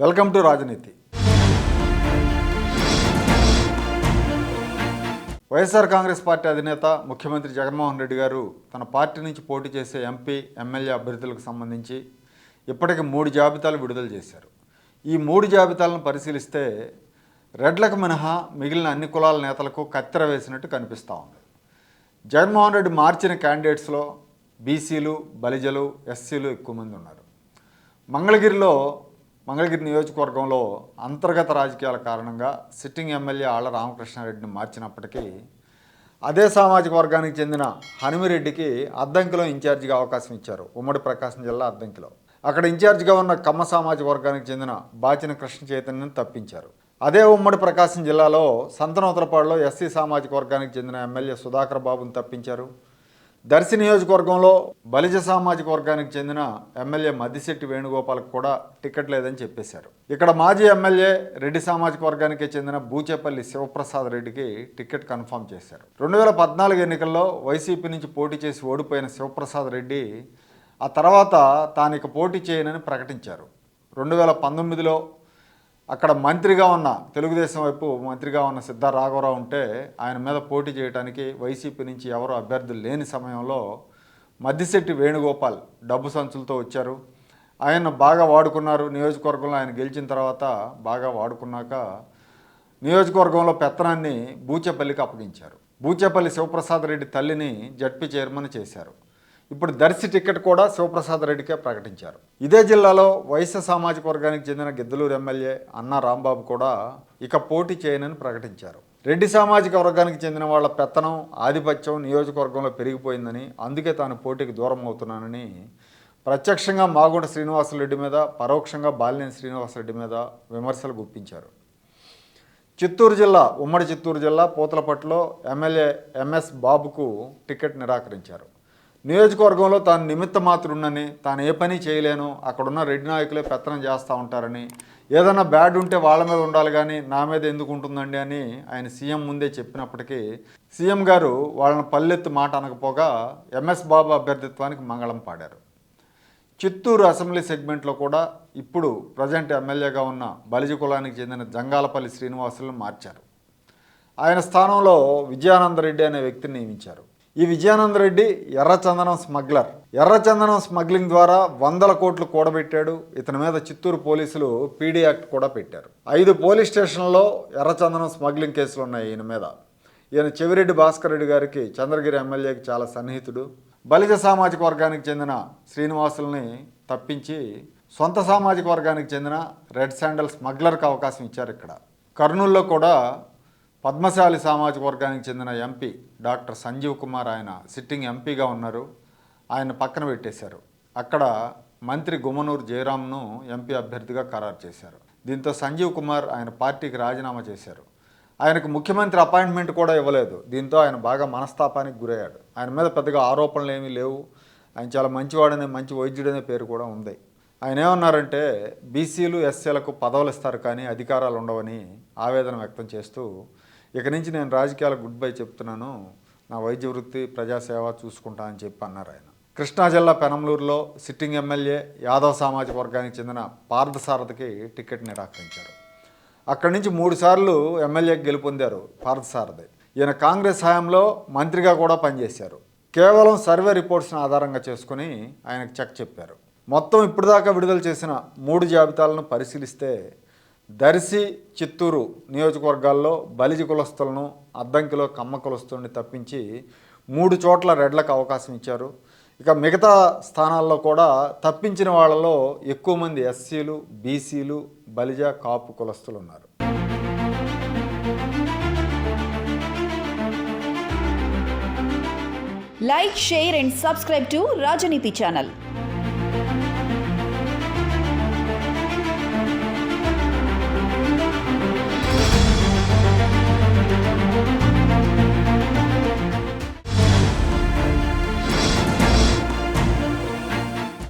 Welcome to రాజనీతి. YSR Congress party అధినేత ముఖ్యమంత్రి జగన్మోహన్ రెడ్డి గారు తన పార్టీ నుంచి పోటీ చేసే ఎంపీ, ఎమ్మెల్యే అభ్యర్థులకు సంబంధించి ఇప్పటికి 3 జాబితాలు విడుదల చేశారు. ఈ 3 జాబితాలను పరిశీలిస్తే రెడ్లకు మినహా మిగిలిన అన్ని కులాల నేతలకు కత్తెర వేసినట్టు కనిపిస్తూ ఉంది. జగన్మోహన్ రెడ్డి మార్చిన క్యాండిడేట్స్లో బీసీలు, బలిజలు, ఎస్సీలు ఎక్కువ మంది ఉన్నారు. మంగళగిరి నియోజకవర్గంలో అంతర్గత రాజకీయాల కారణంగా సిట్టింగ్ ఎమ్మెల్యే ఆళ్ల రామకృష్ణారెడ్డిని మార్చినప్పటికీ అదే సామాజిక వర్గానికి చెందిన హనుమిరెడ్డికి అద్దంకిలో ఇన్ఛార్జిగా అవకాశం ఇచ్చారు. ఉమ్మడి ప్రకాశం జిల్లా అద్దంకిలో. అక్కడ ఇన్ఛార్జిగా ఉన్న కమ్మ సామాజిక వర్గానికి చెందిన బాచిన కృష్ణ చైతన్యను తప్పించారు. అదే ఉమ్మడి ప్రకాశం జిల్లాలో సంతనూతలపాడులో ఎస్సీ సామాజిక వర్గానికి చెందిన ఎమ్మెల్యే సుధాకర్ బాబును తప్పించారు. దర్శి నియోజకవర్గంలో బలిజ సామాజిక వర్గానికి చెందిన ఎమ్మెల్యే మద్దిశెట్టి వేణుగోపాల్కి కూడా టికెట్ లేదని చెప్పేశారు. ఇక్కడ మాజీ ఎమ్మెల్యే రెడ్డి సామాజిక వర్గానికి చెందిన బూచేపల్లి శివప్రసాద్ రెడ్డికి టికెట్ కన్ఫర్మ్ చేశారు. 2014 ఎన్నికల్లో వైసీపీ నుంచి పోటీ చేసి ఓడిపోయిన శివప్రసాద్ రెడ్డి ఆ తర్వాత తానిక పోటీ చేయనని ప్రకటించారు. 2019లో అక్కడ మంత్రిగా ఉన్న తెలుగుదేశం వైపు మంత్రిగా ఉన్న సిద్ధా రాఘవరావు ఉంటే ఆయన మీద పోటీ చేయడానికి వైసీపీ నుంచి ఎవరు అభ్యర్థులు లేని సమయంలో మద్దిశెట్టి వేణుగోపాల్ డబ్బు సంచులతో వచ్చారు. ఆయన బాగా వాడుకున్నారు. నియోజకవర్గంలో ఆయన గెలిచిన తర్వాత బాగా వాడుకున్నాక నియోజకవర్గంలో పెత్తనాన్ని బూచేపల్లికి అప్పగించారు. బూచేపల్లి శివప్రసాద్ రెడ్డి తల్లిని జడ్పీ చైర్మన్ చేశారు. ఇప్పుడు దర్శి టికెట్ కూడా శివప్రసాద్ రెడ్డికే ప్రకటించారు. ఇదే జిల్లాలో వైశ్య సామాజిక వర్గానికి చెందిన గిద్దలూరు ఎమ్మెల్యే అన్నా రాంబాబు కూడా ఇక పోటీ చేయనని ప్రకటించారు. రెడ్డి సామాజిక వర్గానికి చెందిన వాళ్ళ పెత్తనం, ఆధిపత్యం నియోజకవర్గంలో పెరిగిపోయిందని, అందుకే తాను పోటీకి దూరం అవుతున్నానని ప్రత్యక్షంగా మాగుంట శ్రీనివాసరెడ్డి మీద, పరోక్షంగా బాలినేని శ్రీనివాసరెడ్డి మీద విమర్శలు గుప్పించారు. ఉమ్మడి చిత్తూరు జిల్లా పూతలపట్టులో ఎమ్మెల్యే ఎంఎస్ బాబుకు టికెట్ నిరాకరించారు. నియోజకవర్గంలో తాను నిమిత్త మాత్రున్నని, తాను ఏ పని చేయలేను, అక్కడున్న రెడ్డి నాయకులే పెత్తనం చేస్తూ ఉంటారని, ఏదన్నా బ్యాడ్ ఉంటే వాళ్ళ మీద ఉండాలి కానీ నా మీద ఎందుకు ఉంటుందండి అని ఆయన సీఎం ముందే చెప్పినప్పటికీ సీఎం గారు వాళ్ళని పల్లెత్తు మాట అనకపోగా ఎంఎస్ బాబు అభ్యర్థిత్వానికి మంగళం పాడారు. చిత్తూరు అసెంబ్లీ సెగ్మెంట్లో కూడా ఇప్పుడు ప్రజెంట్ ఎమ్మెల్యేగా ఉన్న బలిజ కులానికి చెందిన జంగాలపల్లి శ్రీనివాసులను మార్చారు. ఆయన స్థానంలో విజయానందరెడ్డి అనే వ్యక్తిని నియమించారు. ఈ విజయానందరెడ్డి ఎర్రచందనం స్మగ్లింగ్ ద్వారా 100 కోట్లు కూడబెట్టాడు. ఇతని మీద చిత్తూరు పోలీసులు పీడీ యాక్ట్ కూడా పెట్టారు. 5 పోలీస్ స్టేషన్లలో ఎర్రచందనం స్మగ్లింగ్ కేసులు ఉన్నాయి ఈయన మీద. ఈయన చెవిరెడ్డి భాస్కర్ రెడ్డి గారికి, చంద్రగిరి ఎమ్మెల్యేకి చాలా సన్నిహితుడు. బలిజ సామాజిక వర్గానికి చెందిన శ్రీనివాసుల్ని తప్పించి సొంత సామాజిక వర్గానికి చెందిన రెడ్ శాండల్ స్మగ్లర్కి అవకాశం ఇచ్చారు. ఇక్కడ కర్నూలులో కూడా పద్మశాలి సామాజిక వర్గానికి చెందిన ఎంపీ డాక్టర్ సంజీవ్ కుమార్ ఆయన సిట్టింగ్ ఎంపీగా ఉన్నారు. ఆయన పక్కన పెట్టేశారు. అక్కడ మంత్రి గుమ్మనూరు జయరాంను ఎంపీ అభ్యర్థిగా ఖరారు చేశారు. దీంతో సంజీవ్ కుమార్ ఆయన పార్టీకి రాజీనామా చేశారు. ఆయనకు ముఖ్యమంత్రి అపాయింట్మెంట్ కూడా ఇవ్వలేదు. దీంతో ఆయన బాగా మనస్తాపానికి గురయ్యాడు. ఆయన మీద పెద్దగా ఆరోపణలు ఏమీ లేవు. ఆయన చాలా మంచివాడనే, మంచి వైద్యుడనే పేరు కూడా ఉంది. ఆయన ఏమన్నారంటే బీసీలు, ఎస్సీలకు పదవులు ఇస్తారు కానీ అధికారాలు ఉండవని ఆవేదన వ్యక్తం చేస్తూ ఇక నుంచి నేను రాజకీయాలకు గుడ్ బై చెప్తున్నాను, నా వైద్య వృత్తి, ప్రజాసేవ చూసుకుంటా అని చెప్పి అన్నారు ఆయన. కృష్ణా జిల్లా పెనంలూరులో సిట్టింగ్ ఎమ్మెల్యే యాదవ్ సామాజిక వర్గానికి చెందిన పార్థసారథికి టికెట్ నిరాకరించారు. అక్కడి నుంచి 3 సార్లు ఎమ్మెల్యేకి గెలుపొందారు పార్థసారథి. ఈయన కాంగ్రెస్ హయాంలో మంత్రిగా కూడా పనిచేశారు. కేవలం సర్వే రిపోర్ట్స్ని ఆధారంగా చేసుకుని ఆయనకు చెక్ చెప్పారు. మొత్తం ఇప్పటిదాకా విడుదల చేసిన 3 జాబితాలను పరిశీలిస్తే దర్శి, చిత్తూరు నియోజకవర్గాల్లో బలిజ కులస్తులను, అద్దంకిలో కమ్మ కులస్తుల్ని తప్పించి 3 చోట్ల రెడ్లకు అవకాశం ఇచ్చారు. ఇక మిగతా స్థానాల్లో కూడా తప్పించిన వాళ్ళలో ఎక్కువ మంది ఎస్సీలు, బీసీలు, బలిజ, కాపు కులస్తులు ఉన్నారు. Like, share and subscribe to Rajaniti channel.